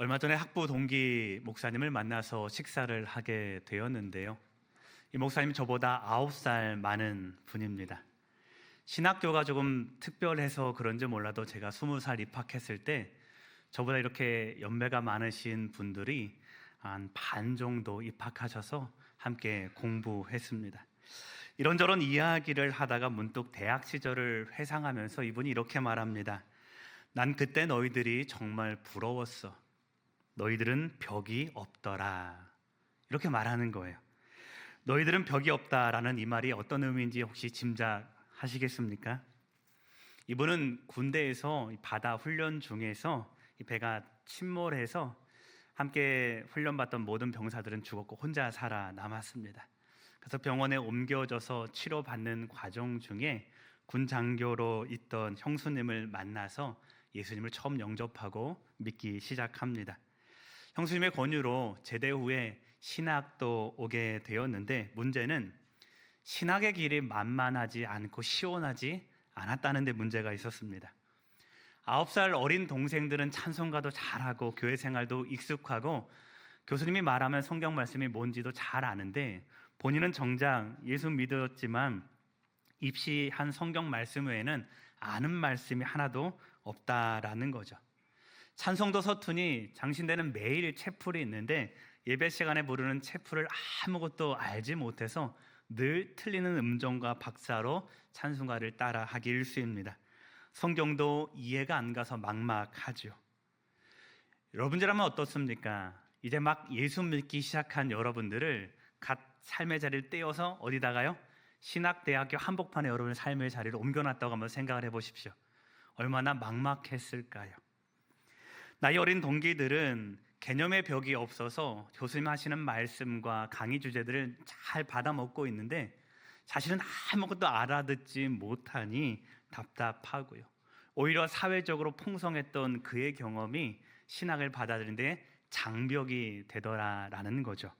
얼마 전에 학부 동기 목사님을 만나서 식사를 하게 되었는데요. 이 목사님이 저보다 9살 많은 분입니다. 신학교가 조금 특별해서 그런지 몰라도 제가 20살 입학했을 때 저보다 이렇게 연배가 많으신 분들이 한 반 정도 입학하셔서 함께 공부했습니다. 이런저런 이야기를 하다가 문득 대학 시절을 회상하면서 이분이 이렇게 말합니다. 난 그때 너희들이 정말 부러웠어. 너희들은 벽이 없더라. 이렇게 말하는 거예요. 너희들은 벽이 없다라는 이 말이 어떤 의미인지 혹시 짐작하시겠습니까? 이분은 군대에서 바다 훈련 중에서 이 배가 침몰해서 함께 훈련받던 모든 병사들은 죽었고 혼자 살아남았습니다. 그래서 병원에 옮겨져서 치료받는 과정 중에 군 장교로 있던 형수님을 만나서 예수님을 처음 영접하고 믿기 시작합니다. 형수님의 권유로 제대 후에 신학도 오게 되었는데 문제는 신학의 길이 만만하지 않고 시원하지 않았다는 데 문제가 있었습니다. 9살 어린 동생들은 찬송가도 잘하고 교회 생활도 익숙하고 교수님이 말하면 성경 말씀이 뭔지도 잘 아는데 본인은 정작 예수 믿었지만 입시한 성경 말씀 외에는 아는 말씀이 하나도 없다라는 거죠. 찬송도 서투니 장신대는 매일 채플이 있는데 예배 시간에 부르는 채플을 아무것도 알지 못해서 늘 틀리는 음정과 박자로 찬송가를 따라 하기 일쑤입니다. 성경도 이해가 안 가서 막막하죠. 여러분들하면 어떻습니까? 이제 막 예수 믿기 시작한 여러분들을 갓 삶의 자리를 떼어서 어디다가요? 신학대학교 한복판에 여러분의 삶의 자리를 옮겨놨다고 한번 생각을 해보십시오. 얼마나 막막했을까요? 나이 어린 동기들은 개념의 벽이 없어서 교수님 하시는 말씀과 강의 주제들을 잘 받아먹고 있는데 사실은 아무것도 알아듣지 못하니 답답하고요. 오히려 사회적으로 풍성했던 그의 경험이 신학을 받아들이는데 장벽이 되더라라는 거죠.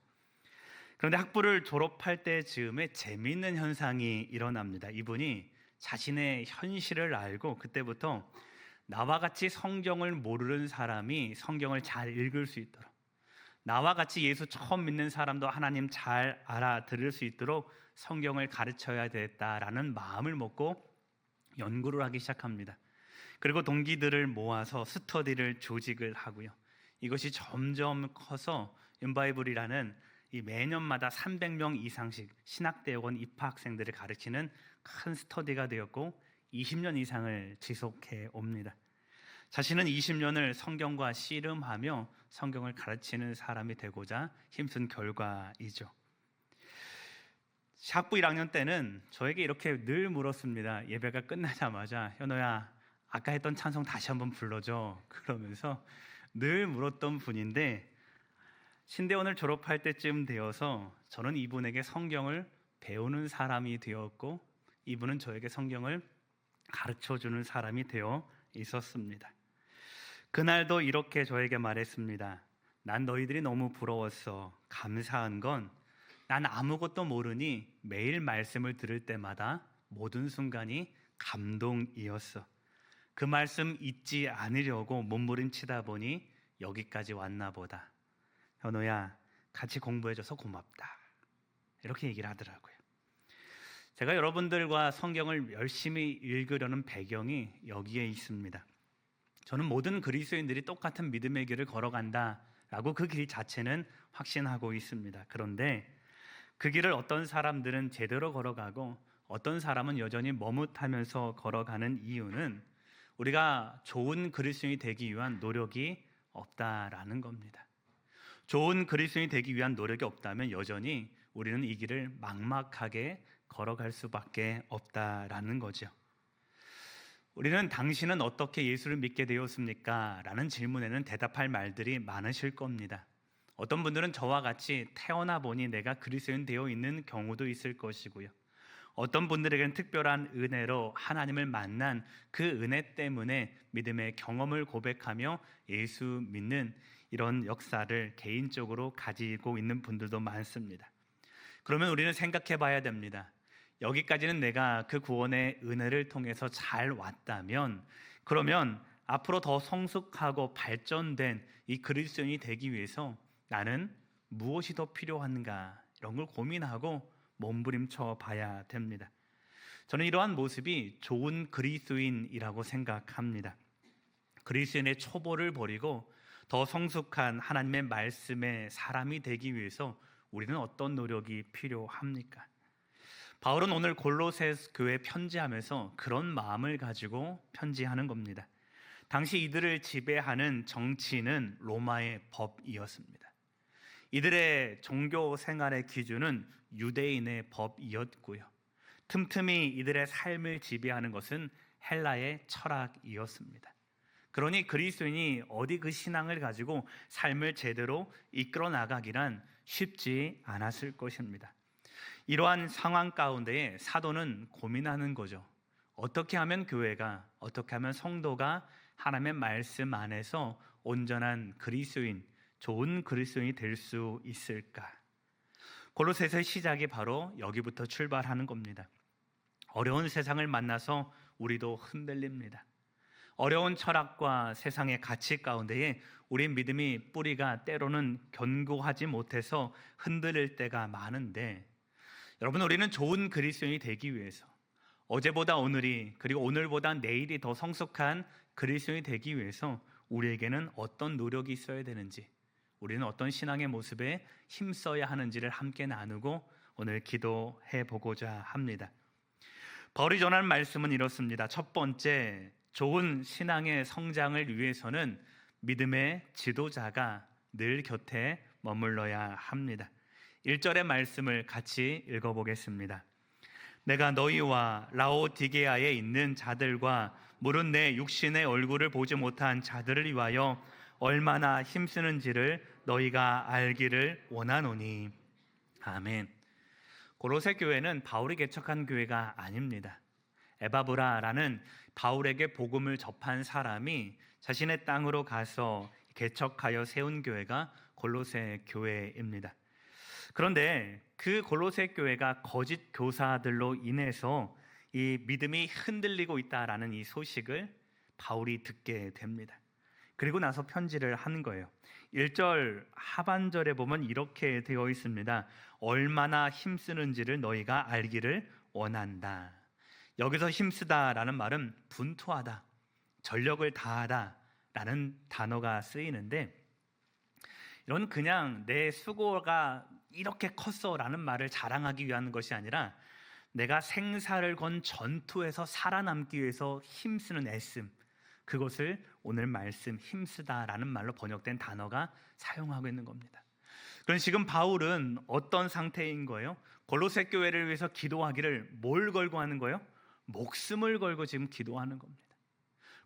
그런데 학부를 졸업할 때 즈음에 재미있는 현상이 일어납니다. 이분이 자신의 현실을 알고 그때부터 나와 같이 성경을 모르는 사람이 성경을 잘 읽을 수 있도록, 나와 같이 예수 처음 믿는 사람도 하나님 잘 알아들을 수 있도록 성경을 가르쳐야 되겠다라는 마음을 먹고 연구를 하기 시작합니다. 그리고 동기들을 모아서 스터디를 조직을 하고요. 이것이 점점 커서 인바이블이라는 이 매년마다 300명 이상씩 신학대학원 입학생들을 가르치는 큰 스터디가 되었고 20년 이상을 지속해 옵니다. 자신은 20년을 성경과 씨름하며 성경을 가르치는 사람이 되고자 힘쓴 결과이죠. 학부 1학년 때는 저에게 이렇게 늘 물었습니다. 예배가 끝나자마자 현호야, 아까 했던 찬송 다시 한번 불러줘. 그러면서 늘 물었던 분인데 신대원을 졸업할 때쯤 되어서 저는 이분에게 성경을 배우는 사람이 되었고 이분은 저에게 성경을 가르쳐주는 사람이 되어 있었습니다. 그날도 이렇게 저에게 말했습니다. 난 너희들이 너무 부러웠어. 감사한 건 난 아무것도 모르니 매일 말씀을 들을 때마다 모든 순간이 감동이었어. 그 말씀 잊지 않으려고 몸부림치다 보니 여기까지 왔나 보다. 현호야, 같이 공부해줘서 고맙다. 이렇게 얘기를 하더라고요. 제가 여러분들과 성경을 열심히 읽으려는 배경이 여기에 있습니다. 저는 모든 그리스도인들이 똑같은 믿음의 길을 걸어간다라고 그 길 자체는 확신하고 있습니다. 그런데 그 길을 어떤 사람들은 제대로 걸어가고 어떤 사람은 여전히 머뭇하면서 걸어가는 이유는 우리가 좋은 그리스도인이 되기 위한 노력이 없다라는 겁니다. 좋은 그리스도인이 되기 위한 노력이 없다면 여전히 우리는 이 길을 막막하게 걸어갈 수밖에 없다라는 거죠. 우리는 당신은 어떻게 예수를 믿게 되었습니까? 라는 질문에는 대답할 말들이 많으실 겁니다. 어떤 분들은 저와 같이 태어나 보니 내가 그리스도인 되어 있는 경우도 있을 것이고요. 어떤 분들에게는 특별한 은혜로 하나님을 만난 그 은혜 때문에 믿음의 경험을 고백하며 예수 믿는 이런 역사를 개인적으로 가지고 있는 분들도 많습니다. 그러면 우리는 생각해 봐야 됩니다. 여기까지는 내가 그 구원의 은혜를 통해서 잘 왔다면 그러면 앞으로 더 성숙하고 발전된 이 그리스도인이 되기 위해서 나는 무엇이 더 필요한가, 이런 걸 고민하고 몸부림쳐 봐야 됩니다. 저는 이러한 모습이 좋은 그리스도인이라고 생각합니다. 그리스도인의 초보를 버리고 더 성숙한 하나님의 말씀의 사람이 되기 위해서 우리는 어떤 노력이 필요합니까? 바울은 오늘 골로새 교회에 편지하면서 그런 마음을 가지고 편지하는 겁니다. 당시 이들을 지배하는 정치는 로마의 법이었습니다. 이들의 종교 생활의 기준은 유대인의 법이었고요. 틈틈이 이들의 삶을 지배하는 것은 헬라의 철학이었습니다. 그러니 그리스도인이 어디 그 신앙을 가지고 삶을 제대로 이끌어 나가기란 쉽지 않았을 것입니다. 이러한 상황 가운데에 사도는 고민하는 거죠. 어떻게 하면 교회가, 어떻게 하면 성도가 하나님의 말씀 안에서 온전한 그리스도인, 좋은 그리스도인이 될 수 있을까? 골로새서의 시작이 바로 여기부터 출발하는 겁니다. 어려운 세상을 만나서 우리도 흔들립니다. 어려운 철학과 세상의 가치 가운데에 우리 믿음이 뿌리가 때로는 견고하지 못해서 흔들릴 때가 많은데, 여러분, 우리는 좋은 그리스도인이 되기 위해서 어제보다 오늘이, 그리고 오늘보다 내일이 더 성숙한 그리스도인이 되기 위해서 우리에게는 어떤 노력이 있어야 되는지, 우리는 어떤 신앙의 모습에 힘써야 하는지를 함께 나누고 오늘 기도해 보고자 합니다. 바울이 전하는 말씀은 이렇습니다. 첫 번째, 좋은 신앙의 성장을 위해서는 믿음의 지도자가 늘 곁에 머물러야 합니다. 1절의 말씀을 같이 읽어보겠습니다. 내가 너희와 라오디게아에 있는 자들과 무릇 내 육신의 얼굴을 보지 못한 자들을 위하여 얼마나 힘쓰는지를 너희가 알기를 원하노니. 아멘. 골로새 교회는 바울이 개척한 교회가 아닙니다. 에바브라라는 바울에게 복음을 접한 사람이 자신의 땅으로 가서 개척하여 세운 교회가 골로새 교회입니다. 그런데 그 골로새 교회가 거짓 교사들로 인해서 이 믿음이 흔들리고 있다라는 이 소식을 바울이 듣게 됩니다. 그리고 나서 편지를 하는 거예요. 1절 하반절에 보면 이렇게 되어 있습니다. 얼마나 힘쓰는지를 너희가 알기를 원한다. 여기서 힘쓰다라는 말은 분투하다, 전력을 다하다라는 단어가 쓰이는데, 이런 그냥 내 수고가 이렇게 컸어라는 말을 자랑하기 위한 것이 아니라 내가 생사를 건 전투에서 살아남기 위해서 힘쓰는 애씀, 그것을 오늘 말씀 힘쓰다라는 말로 번역된 단어가 사용하고 있는 겁니다. 그럼 지금 바울은 어떤 상태인 거예요? 골로새 교회를 위해서 기도하기를 뭘 걸고 하는 거예요? 목숨을 걸고 지금 기도하는 겁니다.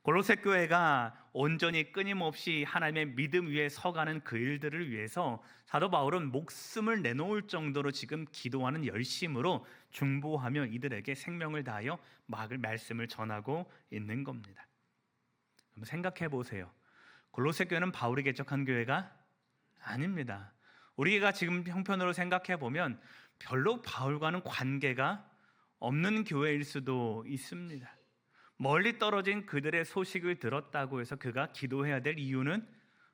골로새 교회가 온전히 끊임없이 하나님의 믿음 위에 서가는 그 일들을 위해서 사도 바울은 목숨을 내놓을 정도로 지금 기도하는 열심으로 중보하며 이들에게 생명을 다하여 말씀을 전하고 있는 겁니다. 한번 생각해 보세요. 골로새 교회는 바울이 개척한 교회가 아닙니다. 우리가 지금 형편으로 생각해 보면 별로 바울과는 관계가 없는 교회일 수도 있습니다. 멀리 떨어진 그들의 소식을 들었다고 해서 그가 기도해야 될 이유는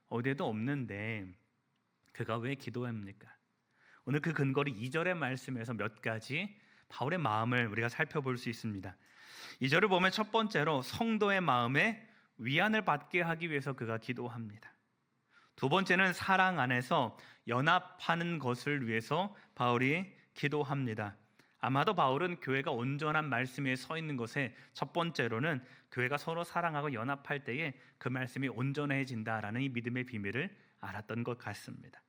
어디에도 없는데 그가 왜 기도합니까? 오늘 그 근거를 2절의 말씀에서 몇 가지 바울의 마음을 우리가 살펴볼 수 있습니다. 2절을 보면 첫 번째로 성도의 마음에 위안을 받게 하기 위해서 그가 기도합니다. 두 번째는 사랑 안에서 연합하는 것을 위해서 바울이 기도합니다. 아마도 바울은 교회가 온전한 말씀 위에 서 있는 것에 첫 번째로는 교회가 서로 사랑하고 연합할 때에 그 말씀이 온전해진다라는 이 믿음의 비밀을 알았던 것 같습니다.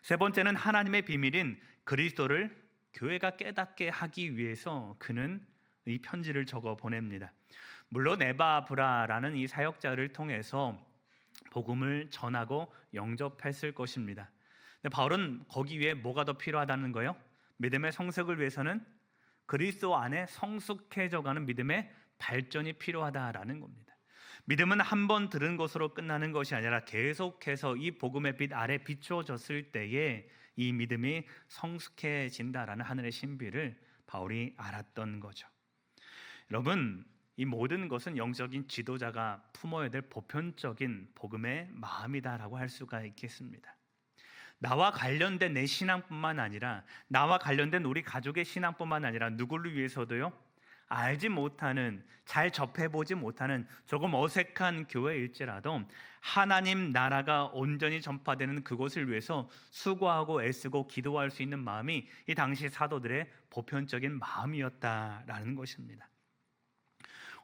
세 번째는 하나님의 비밀인 그리스도를 교회가 깨닫게 하기 위해서 그는 이 편지를 적어 보냅니다. 물론 에바브라라는 이 사역자를 통해서 복음을 전하고 영접했을 것입니다. 근데 바울은 거기 위해 뭐가 더 필요하다는 거예요? 믿음의 성숙을 위해서는 그리스도 안에 성숙해져가는 믿음의 발전이 필요하다라는 겁니다. 믿음은 한 번 들은 것으로 끝나는 것이 아니라 계속해서 이 복음의 빛 아래 비추어졌을 때에 이 믿음이 성숙해진다라는 하늘의 신비를 바울이 알았던 거죠. 여러분, 이 모든 것은 영적인 지도자가 품어야 될 보편적인 복음의 마음이다라고 할 수가 있겠습니다. 나와 관련된 내 신앙뿐만 아니라 나와 관련된 우리 가족의 신앙뿐만 아니라 누구를 위해서도요, 알지 못하는, 잘 접해보지 못하는 조금 어색한 교회일지라도 하나님 나라가 온전히 전파되는 그곳을 위해서 수고하고 애쓰고 기도할 수 있는 마음이 이 당시 사도들의 보편적인 마음이었다라는 것입니다.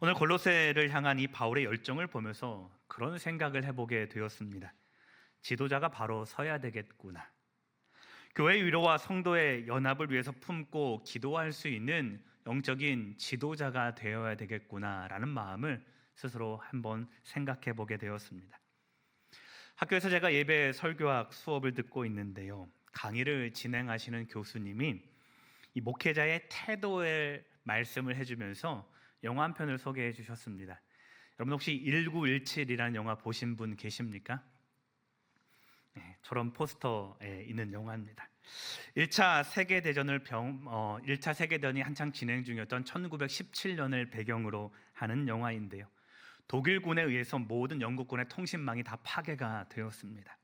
오늘 골로새를 향한 이 바울의 열정을 보면서 그런 생각을 해보게 되었습니다. 지도자가 바로 서야 되겠구나. 교회 위로와 성도의 연합을 위해서 품고 기도할 수 있는 영적인 지도자가 되어야 되겠구나라는 마음을 스스로 한번 생각해 보게 되었습니다. 학교에서 제가 예배 설교학 수업을 듣고 있는데요, 강의를 진행하시는 교수님이 이 목회자의 태도의 말씀을 해주면서 영화 한 편을 소개해 주셨습니다. 여러분 혹시 1917이라는 영화 보신 분 계십니까? 네, 저런 포스터에 있는 영화입니다. 1차 세계대전이 한창 진행 중이었던 1917년을 배경으로 하는 영화인데요, 독일군에 의해서 모든 영국군의 통신망이 다 파괴가 되었습니다.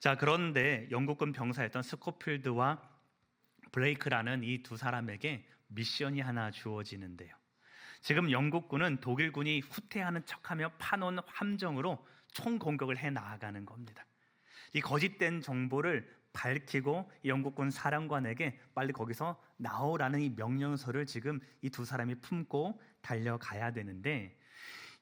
자, 그런데 영국군 병사였던 스코필드와 블레이크라는 이 두 사람에게 미션이 하나 주어지는데요, 지금 영국군은 독일군이 후퇴하는 척하며 파놓은 함정으로 총 공격을 해 나가는 겁니다. 이 거짓된 정보를 밝히고 영국군 사령관에게 빨리 거기서 나오라는 이 명령서를 지금 이 두 사람이 품고 달려가야 되는데,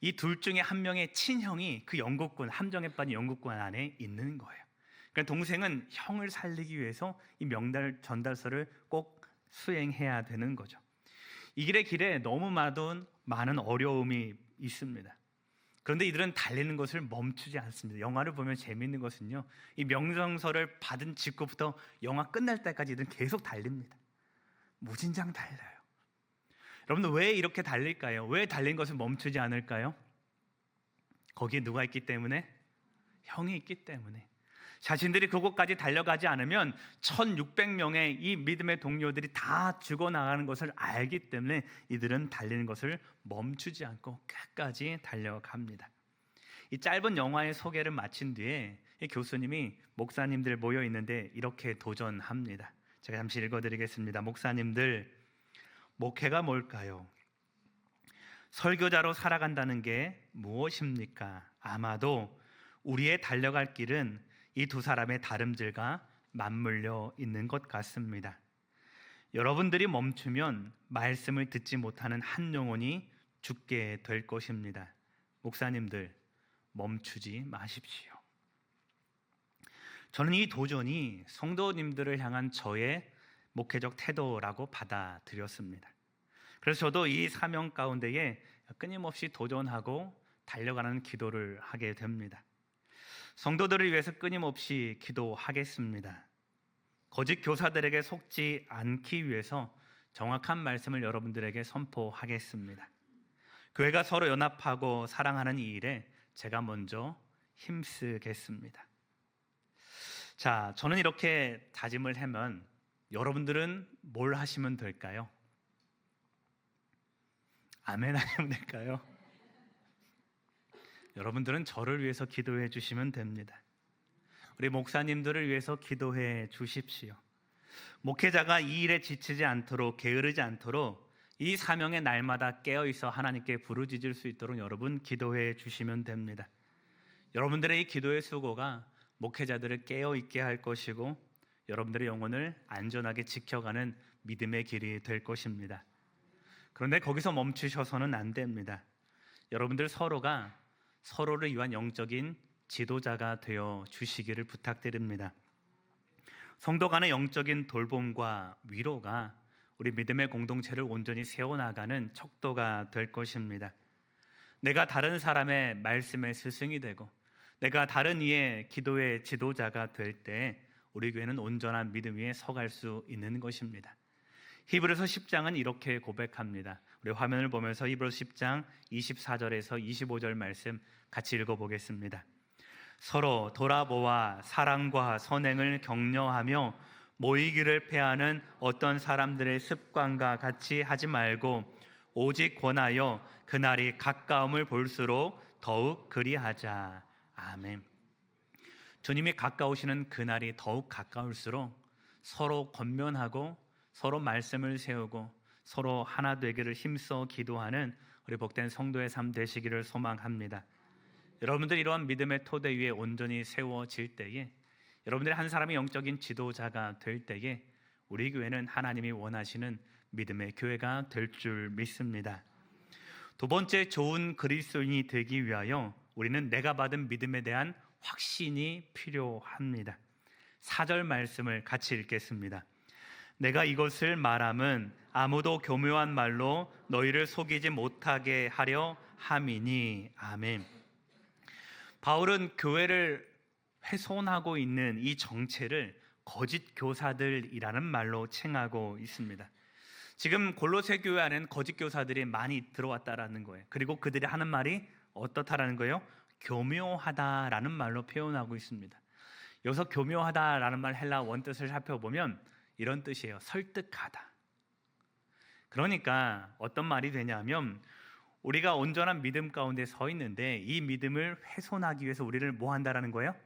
이 둘 중에 한 명의 친형이 그 영국군, 함정에 빠진 영국군 안에 있는 거예요. 그러니까 동생은 형을 살리기 위해서 이 명단 전달서를 꼭 수행해야 되는 거죠. 이 길에 너무 많은 어려움이 있습니다. 그런데 이들은 달리는 것을 멈추지 않습니다. 영화를 보면 재미있는 것은요, 이 명령서를 받은 직후부터 영화 끝날 때까지 이들은 계속 달립니다. 무진장 달려요. 여러분들 왜 이렇게 달릴까요? 왜 달린 것을 멈추지 않을까요? 거기에 누가 있기 때문에? 형이 있기 때문에. 자신들이 그곳까지 달려가지 않으면 1600명의 이 믿음의 동료들이 다 죽어나가는 것을 알기 때문에 이들은 달리는 것을 멈추지 않고 끝까지 달려갑니다. 이 짧은 영화의 소개를 마친 뒤에 이 교수님이 목사님들 모여 있는데 이렇게 도전합니다. 제가 잠시 읽어드리겠습니다. 목사님들, 목회가 뭘까요? 설교자로 살아간다는 게 무엇입니까? 아마도 우리의 달려갈 길은 이 두 사람의 다름질과 맞물려 있는 것 같습니다. 여러분들이 멈추면 말씀을 듣지 못하는 한 영혼이 죽게 될 것입니다. 목사님들, 멈추지 마십시오. 저는 이 도전이 성도님들을 향한 저의 목회적 태도라고 받아들였습니다. 그래서 저도 이 사명 가운데에 끊임없이 도전하고 달려가는 기도를 하게 됩니다. 성도들을 위해서 끊임없이 기도하겠습니다. 거짓 교사들에게 속지 않기 위해서 정확한 말씀을 여러분들에게 선포하겠습니다. 교회가 서로 연합하고 사랑하는 이 일에 제가 먼저 힘쓰겠습니다. 자, 저는 이렇게 다짐을 하면 여러분들은 뭘 하시면 될까요? 아멘 하시면 될까요? 여러분들은 저를 위해서 기도해 주시면 됩니다. 우리 목사님들을 위해서 기도해 주십시오. 목회자가 이 일에 지치지 않도록, 게으르지 않도록 이 사명의 날마다 깨어있어 하나님께 부르짖을 수 있도록 여러분 기도해 주시면 됩니다. 여러분들의 이 기도의 수고가 목회자들을 깨어있게 할 것이고 여러분들의 영혼을 안전하게 지켜가는 믿음의 길이 될 것입니다. 그런데 거기서 멈추셔서는 안 됩니다. 여러분들 서로가 서로를 위한 영적인 지도자가 되어 주시기를 부탁드립니다. 성도 간의 영적인 돌봄과 위로가 우리 믿음의 공동체를 온전히 세워나가는 척도가 될 것입니다. 내가 다른 사람의 말씀의 스승이 되고 내가 다른 이의 기도의 지도자가 될 때 우리 교회는 온전한 믿음 위에 서갈 수 있는 것입니다. 히브리서 10장은 이렇게 고백합니다. 우리 화면을 보면서 히브리서 10장 24절에서 25절 말씀 같이 읽어보겠습니다. 서로 돌아보아 사랑과 선행을 격려하며 모이기를 패하는 어떤 사람들의 습관과 같이 하지 말고 오직 권하여 그날이 가까움을 볼수록 더욱 그리하자. 아멘. 주님이 가까우시는 그날이 더욱 가까울수록 서로 권면하고 서로 말씀을 세우고 서로 하나 되기를 힘써 기도하는 우리 복된 성도의 삶 되시기를 소망합니다. 여러분들 이러한 믿음의 토대 위에 온전히 세워질 때에, 여러분들이 한 사람이 영적인 지도자가 될 때에 우리 교회는 하나님이 원하시는 믿음의 교회가 될 줄 믿습니다. 두 번째, 좋은 그리스도인이 되기 위하여 우리는 내가 받은 믿음에 대한 확신이 필요합니다. 4절 말씀을 같이 읽겠습니다. 내가 이것을 말함은 아무도 교묘한 말로 너희를 속이지 못하게 하려 함이니. 아멘. 바울은 교회를 훼손하고 있는 이 정체를 거짓 교사들이라는 말로 칭하고 있습니다. 지금 골로새 교회 안에는 거짓 교사들이 많이 들어왔다라는 거예요. 그리고 그들이 하는 말이 어떻다라는 거예요? 교묘하다라는 말로 표현하고 있습니다. 여기서 교묘하다라는 말 헬라 원뜻을 살펴보면 이런 뜻이에요. 설득하다. 그러니까 어떤 말이 되냐면, 우리가 온전한 믿음 가운데 서 있는데 이 믿음을 훼손하기 위해서 우리를 뭐 한다라는 거예요?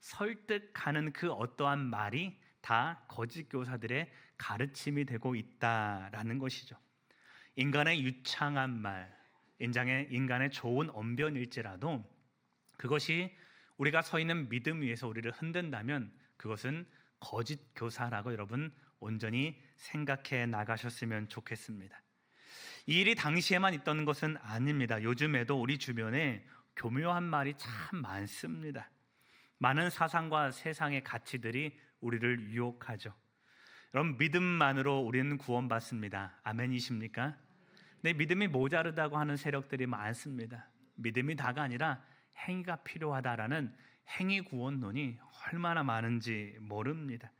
설득하는 그 어떠한 말이 다 거짓 교사들의 가르침이 되고 있다라는 것이죠. 인간의 유창한 말, 인간의 좋은 언변일지라도 그것이 우리가 서 있는 믿음 위에서 우리를 흔든다면 그것은 거짓 교사라고 여러분 온전히 생각해 나가셨으면 좋겠습니다. 이 일이 당시에만 있던 것은 아닙니다. 요즘에도 우리 주변에 교묘한 말이 참 많습니다. 많은 사상과 세상의 가치들이 우리를 유혹하죠. 여러분, 믿음만으로 우리는 구원받습니다. 아멘이십니까? 내 믿음이 모자르다고 하는 세력들이 많습니다. 믿음이 다가 아니라 행위가 필요하다라는 행위 구원론이 얼마나 많은지 모릅니다.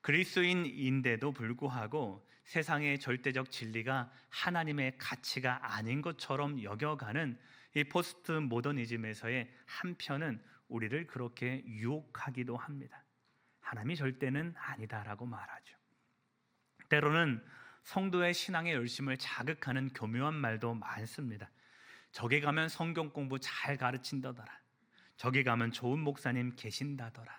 그리스도인인데도 불구하고 세상의 절대적 진리가 하나님의 가치가 아닌 것처럼 여겨가는 이 포스트 모더니즘에서의 한편은 우리를 그렇게 유혹하기도 합니다. 하나님이 절대는 아니다라고 말하죠. 때로는 성도의 신앙의 열심을 자극하는 교묘한 말도 많습니다. 저기 가면 성경 공부 잘 가르친다더라. 저기 가면 좋은 목사님 계신다더라.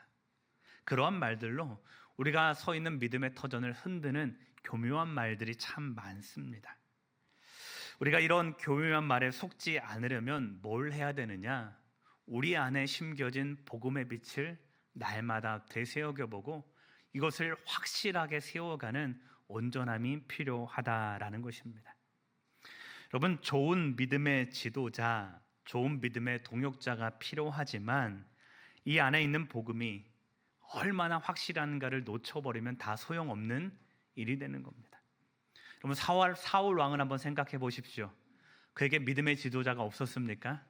그러한 말들로 우리가 서 있는 믿음의 터전을 흔드는 교묘한 말들이 참 많습니다. 우리가 이런 교묘한 말에 속지 않으려면 뭘 해야 되느냐? 우리 안에 심겨진 복음의 빛을 날마다 되새겨보고 이것을 확실하게 세워가는 온전함이 필요하다라는 것입니다. 여러분, 좋은 믿음의 지도자, 좋은 믿음의 동역자가 필요하지만 이 안에 있는 복음이 얼마나 확실한가를 놓쳐버리면 다 소용없는 일이 되는 겁니다. 여러분, 사울 왕을 한번 생각해 보십시오. 그에게 믿음의 지도자가 없었습니까?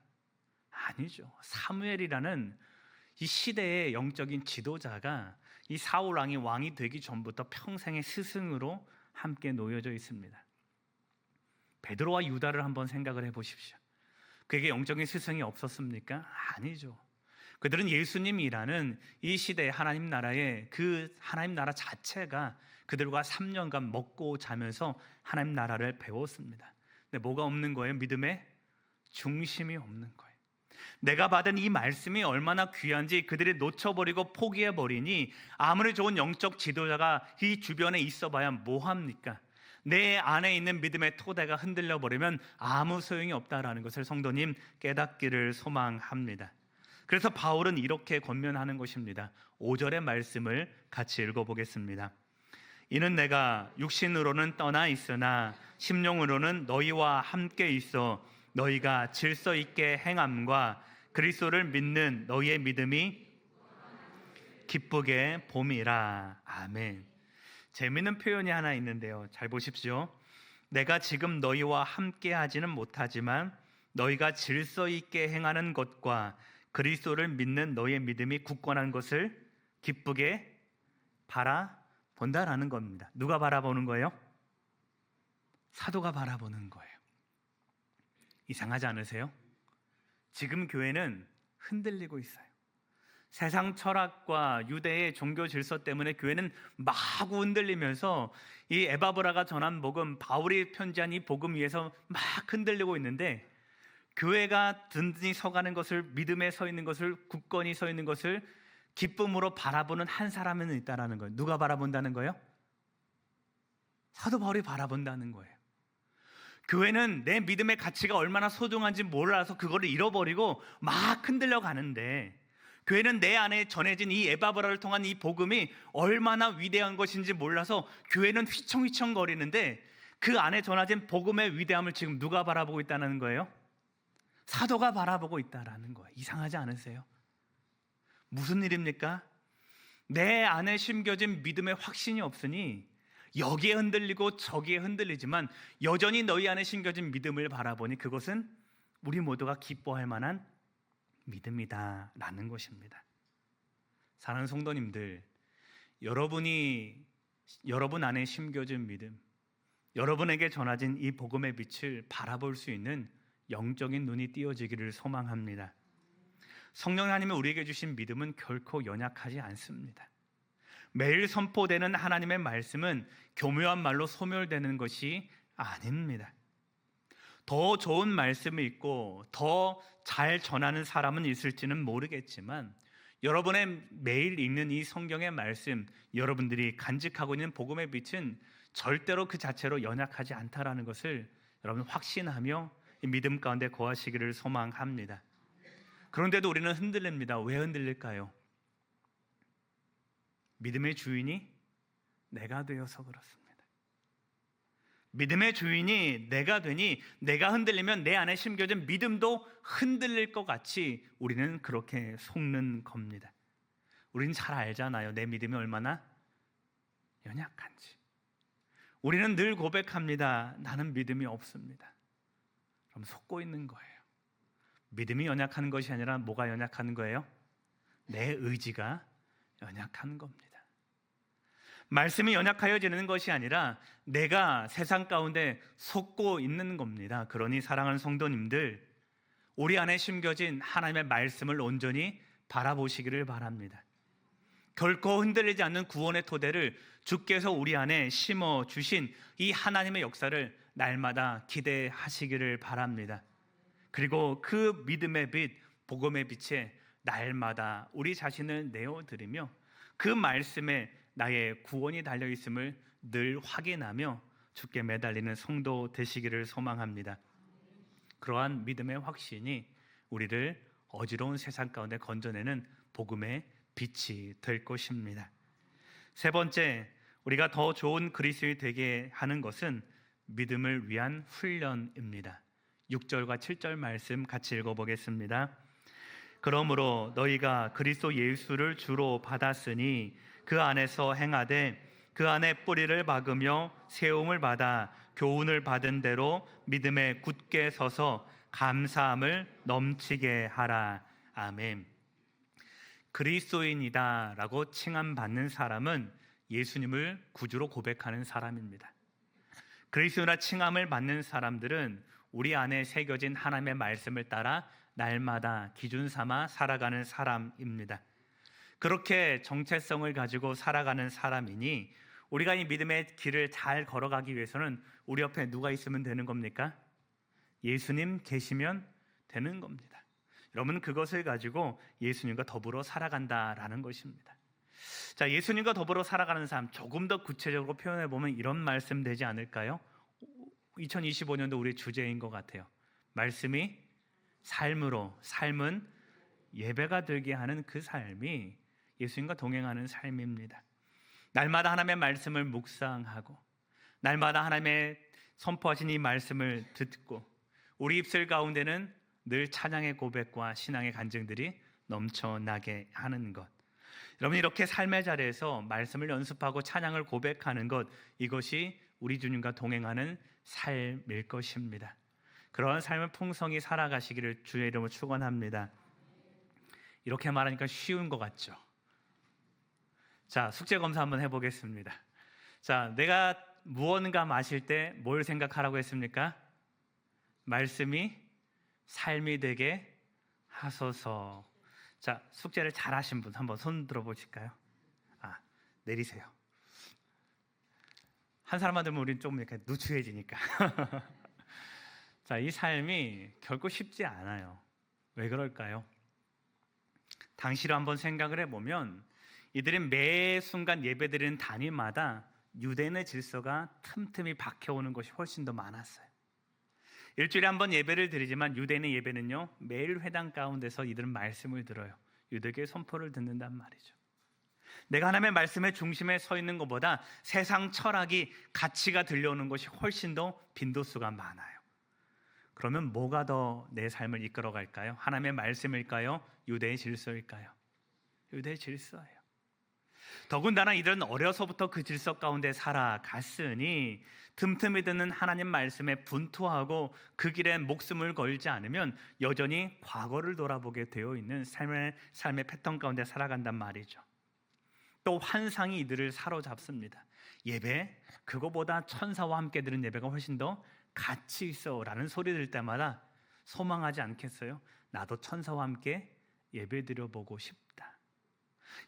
아니죠. 사무엘이라는 이 시대의 영적인 지도자가 이 사울 왕이 왕이 되기 전부터 평생의 스승으로 함께 놓여져 있습니다. 베드로와 유다를 한번 생각을 해보십시오. 그에게 영적인 스승이 없었습니까? 아니죠. 그들은 예수님이라는 이 시대의 하나님 나라의 그 하나님 나라 자체가 그들과 3년간 먹고 자면서 하나님 나라를 배웠습니다. 근데 뭐가 없는 거예요? 믿음의 중심이 없는 거예요. 내가 받은 이 말씀이 얼마나 귀한지 그들이 놓쳐버리고 포기해버리니 아무리 좋은 영적 지도자가 이 주변에 있어봐야 뭐합니까? 내 안에 있는 믿음의 토대가 흔들려 버리면 아무 소용이 없다라는 것을 성도님 깨닫기를 소망합니다. 그래서 바울은 이렇게 권면하는 것입니다. 5절의 말씀을 같이 읽어보겠습니다. 이는 내가 육신으로는 떠나 있으나 심령으로는 너희와 함께 있어 너희가 질서 있게 행함과 그리스도를 믿는 너희의 믿음이 기쁘게 봄이라. 아멘. 재미있는 표현이 하나 있는데요. 잘 보십시오. 내가 지금 너희와 함께 하지는 못하지만 너희가 질서 있게 행하는 것과 그리스도를 믿는 너희의 믿음이 굳건한 것을 기쁘게 바라본다라는 겁니다. 누가 바라보는 거예요? 사도가 바라보는 거예요. 이상하지 않으세요? 지금 교회는 흔들리고 있어요. 세상 철학과 유대의 종교 질서 때문에 교회는 마구 흔들리면서 이 에바브라가 전한 복음, 바울이 편지한 이 복음 위에서 막 흔들리고 있는데, 교회가 든든히 서가는 것을, 믿음에 서 있는 것을, 굳건히 서 있는 것을 기쁨으로 바라보는 한 사람은 있다라는 거예요. 누가 바라본다는 거예요? 사도 바울이 바라본다는 거예요. 교회는 내 믿음의 가치가 얼마나 소중한지 몰라서 그거를 잃어버리고 막 흔들려 가는데, 교회는 내 안에 전해진 이 에바브라를 통한 이 복음이 얼마나 위대한 것인지 몰라서 교회는 휘청휘청 거리는데, 그 안에 전해진 복음의 위대함을 지금 누가 바라보고 있다는 거예요? 사도가 바라보고 있다라는 거예요. 이상하지 않으세요? 무슨 일입니까? 내 안에 심겨진 믿음의 확신이 없으니 여기에 흔들리고 저기에 흔들리지만 여전히 너희 안에 심겨진 믿음을 바라보니 그것은 우리 모두가 기뻐할 만한 믿음이다 라는 것입니다. 사랑하는 성도님들, 여러분 안에 심겨진 믿음, 여러분에게 전해진 이 복음의 빛을 바라볼 수 있는 영적인 눈이 띄어지기를 소망합니다. 성령 하나님이 우리에게 주신 믿음은 결코 연약하지 않습니다. 매일 선포되는 하나님의 말씀은 교묘한 말로 소멸되는 것이 아닙니다. 더 좋은 말씀이 있고 더 잘 전하는 사람은 있을지는 모르겠지만, 여러분의 매일 읽는 이 성경의 말씀, 여러분들이 간직하고 있는 복음의 빛은 절대로 그 자체로 연약하지 않다라는 것을 여러분 확신하며 이 믿음 가운데 거하시기를 소망합니다. 그런데도 우리는 흔들립니다. 왜 흔들릴까요? 믿음의 주인이 내가 되어서 그렇습니다. 믿음의 주인이 내가 되니 내가 흔들리면 내 안에 심겨진 믿음도 흔들릴 것 같이 우리는 그렇게 속는 겁니다. 우리는 잘 알잖아요. 내 믿음이 얼마나 연약한지. 우리는 늘 고백합니다. 나는 믿음이 없습니다. 그럼 속고 있는 거예요. 믿음이 연약한 것이 아니라 뭐가 연약한 거예요? 내 의지가 연약한 겁니다. 말씀이 연약하여지는 것이 아니라 내가 세상 가운데 속고 있는 겁니다. 그러니 사랑하는 성도님들, 우리 안에 심겨진 하나님의 말씀을 온전히 바라보시기를 바랍니다. 결코 흔들리지 않는 구원의 토대를 주께서 우리 안에 심어주신 이 하나님의 역사를 날마다 기대하시기를 바랍니다. 그리고 그 믿음의 빛, 복음의 빛에 날마다 우리 자신을 내어드리며 그 말씀에 나의 구원이 달려있음을 늘 확인하며 주께 매달리는 성도 되시기를 소망합니다. 그러한 믿음의 확신이 우리를 어지러운 세상 가운데 건져내는 복음의 빛이 될 것입니다. 세 번째, 우리가 더 좋은 그리스도인이 되게 하는 것은 믿음을 위한 훈련입니다. 6절과 7절 말씀 같이 읽어보겠습니다. 그러므로 너희가 그리스도 예수를 주로 받았으니 그 안에서 행하되 그 안에 뿌리를 박으며 세움을 받아 교훈을 받은 대로 믿음에 굳게 서서 감사함을 넘치게 하라. 아멘. 그리스도인이다라고 칭함받는 사람은 예수님을 구주로 고백하는 사람입니다. 그리스도라 칭함을 받는 사람들은 우리 안에 새겨진 하나님의 말씀을 따라 날마다 기준 삼아 살아가는 사람입니다. 그렇게 정체성을 가지고 살아가는 사람이니 우리가 이 믿음의 길을 잘 걸어가기 위해서는 우리 옆에 누가 있으면 되는 겁니까? 예수님 계시면 되는 겁니다. 여러분, 그것을 가지고 예수님과 더불어 살아간다라는 것입니다. 자, 예수님과 더불어 살아가는 삶, 조금 더 구체적으로 표현해 보면 이런 말씀 되지 않을까요? 2025년도 우리 주제인 것 같아요. 말씀이 삶으로, 삶은 예배가 되게 하는 그 삶이 예수님과 동행하는 삶입니다. 날마다 하나님의 말씀을 묵상하고 날마다 하나님의 선포하신 이 말씀을 듣고 우리 입술 가운데는 늘 찬양의 고백과 신앙의 간증들이 넘쳐나게 하는 것. 여러분, 이렇게 삶의 자리에서 말씀을 연습하고 찬양을 고백하는 것, 이것이 우리 주님과 동행하는 삶일 것입니다. 그러한 삶을 풍성히 살아가시기를 주의 이름으로 축원합니다. 이렇게 말하니까 쉬운 것 같죠? 자, 숙제 검사 한번 해보겠습니다. 자, 내가 무언가 마실 때 뭘 생각하라고 했습니까? 말씀이 삶이 되게 하소서. 자, 숙제를 잘하신 분 한번 손 들어보실까요? 내리세요. 한 사람만 들면 우리는 좀 이렇게 누추해지니까. 자, 이 삶이 결코 쉽지 않아요. 왜 그럴까요? 당시로 한번 생각을 해보면 이들은 매 순간 예배드리는 단위마다 유대인의 질서가 틈틈이 박혀오는 것이 훨씬 더 많았어요. 일주일에 한 번 예배를 드리지만 유대인의 예배는요, 매일 회당 가운데서 이들은 말씀을 들어요. 유대교의 선포를 듣는단 말이죠. 내가 하나님의 말씀의 중심에 서 있는 것보다 세상 철학이 가치가 들려오는 것이 훨씬 더 빈도수가 많아요. 그러면 뭐가 더 내 삶을 이끌어갈까요? 하나님의 말씀일까요? 유대의 질서일까요? 유대의 질서예요. 더군다나 이들은 어려서부터 그 질서 가운데 살아갔으니 틈틈이 듣는 하나님 말씀에 분투하고 그 길에 목숨을 걸지 않으면 여전히 과거를 돌아보게 되어 있는 삶의 패턴 가운데 살아간단 말이죠. 또 환상이 이들을 사로잡습니다. 예배, 그거보다 천사와 함께 드는 예배가 훨씬 더 가치 있어 라는 소리 들을 때마다 소망하지 않겠어요? 나도 천사와 함께 예배 드려보고 싶다.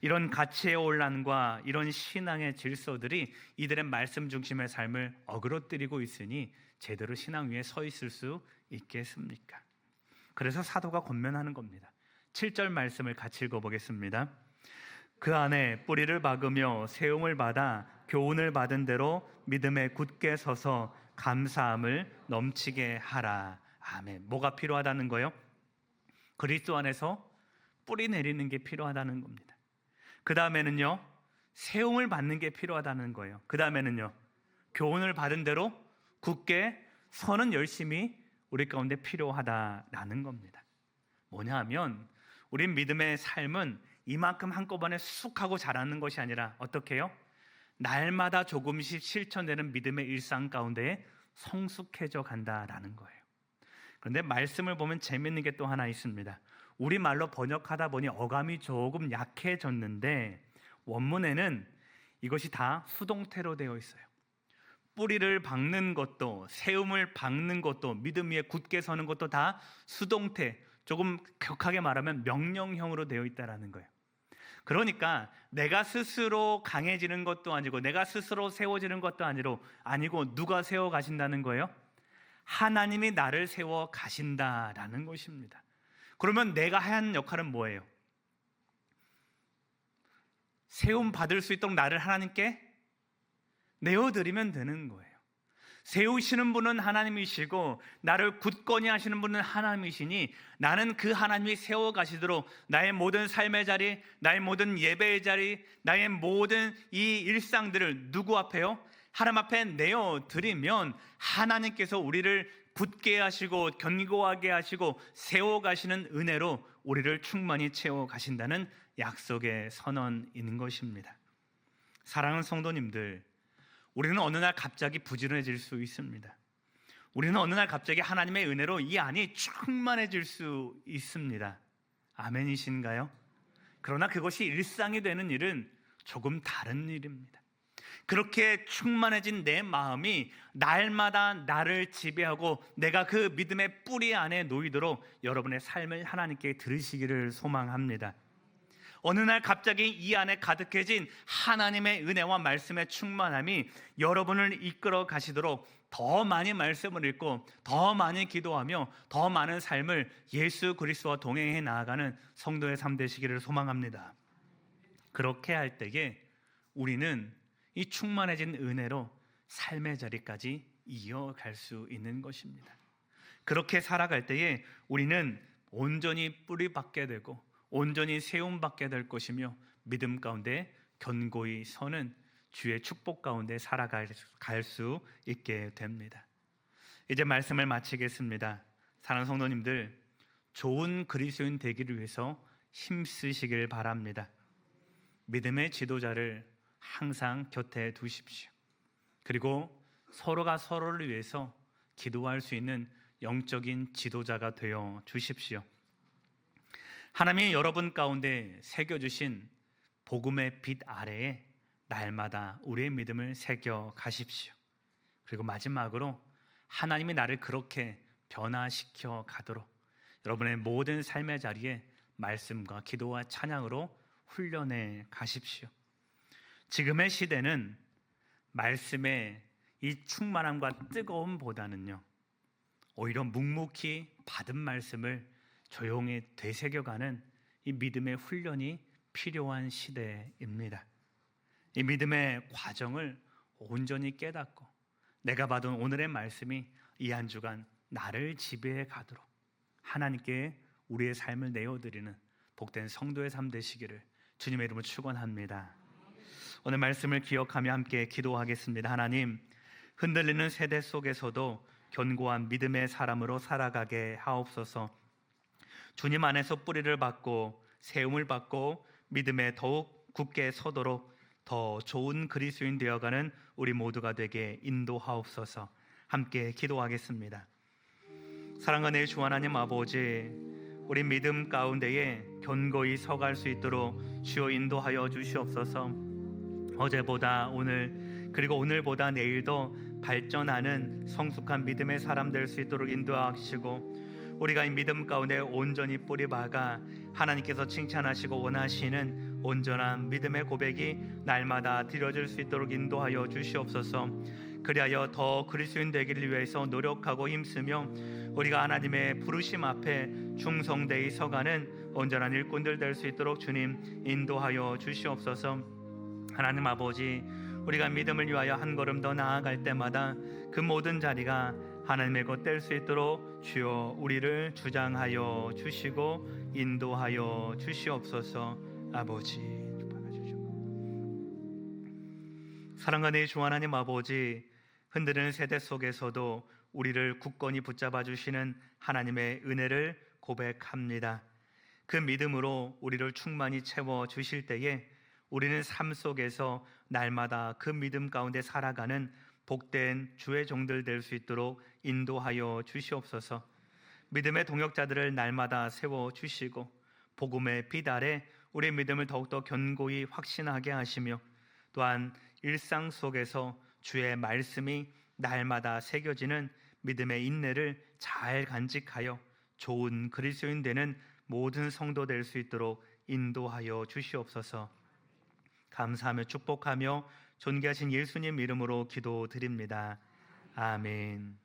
이런 가치의 혼란과 이런 신앙의 질서들이 이들의 말씀 중심의 삶을 어그러뜨리고 있으니 제대로 신앙 위에 서 있을 수 있겠습니까? 그래서 사도가 권면하는 겁니다. 7절 말씀을 같이 읽어보겠습니다. 그 안에 뿌리를 박으며 세움을 받아 교훈을 받은 대로 믿음에 굳게 서서 감사함을 넘치게 하라. 아멘. 뭐가 필요하다는 거예요? 그리스도 안에서 뿌리 내리는 게 필요하다는 겁니다. 그 다음에는요, 세움을 받는 게 필요하다는 거예요. 그 다음에는요, 교훈을 받은 대로 굳게 서는 열심히 우리 가운데 필요하다라는 겁니다. 뭐냐 하면 우리 믿음의 삶은 이만큼 한꺼번에 쑥 하고 자라는 것이 아니라 어떻게 해요? 날마다 조금씩 실천되는 믿음의 일상 가운데 성숙해져 간다라는 거예요. 그런데 말씀을 보면 재밌는 게 또 하나 있습니다. 우리말로 번역하다 보니 어감이 조금 약해졌는데 원문에는 이것이 다 수동태로 되어 있어요. 뿌리를 박는 것도 세움을 박는 것도 믿음 위에 굳게 서는 것도 다 수동태, 조금 격하게 말하면 명령형으로 되어 있다라는 거예요. 그러니까 내가 스스로 강해지는 것도 아니고 내가 스스로 세워지는 것도 아니고 누가 세워 가신다는 거예요? 하나님이 나를 세워 가신다라는 것입니다. 그러면 내가 한 역할은 뭐예요? 세움 받을 수 있도록 나를 하나님께 내어드리면 되는 거예요. 세우시는 분은 하나님이시고 나를 굳건히 하시는 분은 하나님이시니 나는 그 하나님이 세워가시도록 나의 모든 삶의 자리, 나의 모든 예배의 자리, 나의 모든 이 일상들을 누구 앞에요? 하나님 앞에 내어드리면 하나님께서 우리를 굳게 하시고 견고하게 하시고 세워가시는 은혜로 우리를 충만히 채워가신다는 약속의 선언인 것입니다. 사랑하는 성도님들, 우리는 어느 날 갑자기 부지런해질 수 있습니다. 우리는 어느 날 갑자기 하나님의 은혜로 이 안이 충만해질 수 있습니다. 아멘이신가요? 그러나 그것이 일상이 되는 일은 조금 다른 일입니다. 그렇게 충만해진 내 마음이 날마다 나를 지배하고 내가 그 믿음의 뿌리 안에 놓이도록 여러분의 삶을 하나님께 들으시기를 소망합니다. 어느 날 갑자기 이 안에 가득해진 하나님의 은혜와 말씀의 충만함이 여러분을 이끌어 가시도록 더 많이 말씀을 읽고 더 많이 기도하며 더 많은 삶을 예수 그리스도와 동행해 나아가는 성도의 삶 되시기를 소망합니다. 그렇게 할 때에 우리는 이 충만해진 은혜로 삶의 자리까지 이어갈 수 있는 것입니다. 그렇게 살아갈 때에 우리는 온전히 뿌리박게 되고 온전히 세움받게 될 것이며 믿음 가운데 견고히 서는 주의 축복 가운데 살아갈 수 있게 됩니다. 이제 말씀을 마치겠습니다. 사랑하는 성도님들, 좋은 그리스도인 되기를 위해서 힘쓰시길 바랍니다. 믿음의 지도자를 항상 곁에 두십시오. 그리고 서로가 서로를 위해서 기도할 수 있는 영적인 지도자가 되어 주십시오. 하나님이 여러분 가운데 새겨주신 복음의 빛 아래에 날마다 우리의 믿음을 새겨 가십시오. 그리고 마지막으로 하나님이 나를 그렇게 변화시켜 가도록 여러분의 모든 삶의 자리에 말씀과 기도와 찬양으로 훈련해 가십시오. 지금의 시대는 말씀의 이 충만함과 뜨거움보다는요, 오히려 묵묵히 받은 말씀을 조용히 되새겨가는 이 믿음의 훈련이 필요한 시대입니다. 이 믿음의 과정을 온전히 깨닫고 내가 받은 오늘의 말씀이 이 한 주간 나를 지배해 가도록 하나님께 우리의 삶을 내어드리는 복된 성도의 삶 되시기를 주님의 이름으로 축원합니다. 오늘 말씀을 기억하며 함께 기도하겠습니다. 하나님, 흔들리는 세대 속에서도 견고한 믿음의 사람으로 살아가게 하옵소서. 주님 안에서 뿌리를 받고 세움을 받고 믿음에 더욱 굳게 서도록 더 좋은 그리스도인 되어가는 우리 모두가 되게 인도하옵소서. 함께 기도하겠습니다. 사랑하는 주 하나님 아버지, 우리 믿음 가운데에 견고히 서갈 수 있도록 주여 인도하여 주시옵소서. 어제보다 오늘 그리고 오늘보다 내일도 발전하는 성숙한 믿음의 사람 될 수 있도록 인도하시고, 우리가 이 믿음 가운데 온전히 뿌리 박아 하나님께서 칭찬하시고 원하시는 온전한 믿음의 고백이 날마다 드려질 수 있도록 인도하여 주시옵소서. 그리하여 더 그리스도인 되기를 위해서 노력하고 힘쓰며 우리가 하나님의 부르심 앞에 충성되이 서가는 온전한 일꾼들 될 수 있도록 주님 인도하여 주시옵소서. 하나님 아버지, 우리가 믿음을 위하여 한 걸음 더 나아갈 때마다 그 모든 자리가 하나님의 것 될 수 있도록 주여 우리를 주장하여 주시고 인도하여 주시옵소서. 아버지, 사랑하는 주 하나님 아버지, 흔드는 세대 속에서도 우리를 굳건히 붙잡아 주시는 하나님의 은혜를 고백합니다. 그 믿음으로 우리를 충만히 채워 주실 때에 우리는 삶 속에서 날마다 그 믿음 가운데 살아가는 복된 주의 종들 될 수 있도록 인도하여 주시옵소서. 믿음의 동역자들을 날마다 세워 주시고 복음의 빛 아래 우리의 믿음을 더욱더 견고히 확신하게 하시며, 또한 일상 속에서 주의 말씀이 날마다 새겨지는 믿음의 인내를 잘 간직하여 좋은 그리스도인 되는 모든 성도 될 수 있도록 인도하여 주시옵소서. 감사하며 축복하며 존귀하신 예수님 이름으로 기도드립니다. 아멘.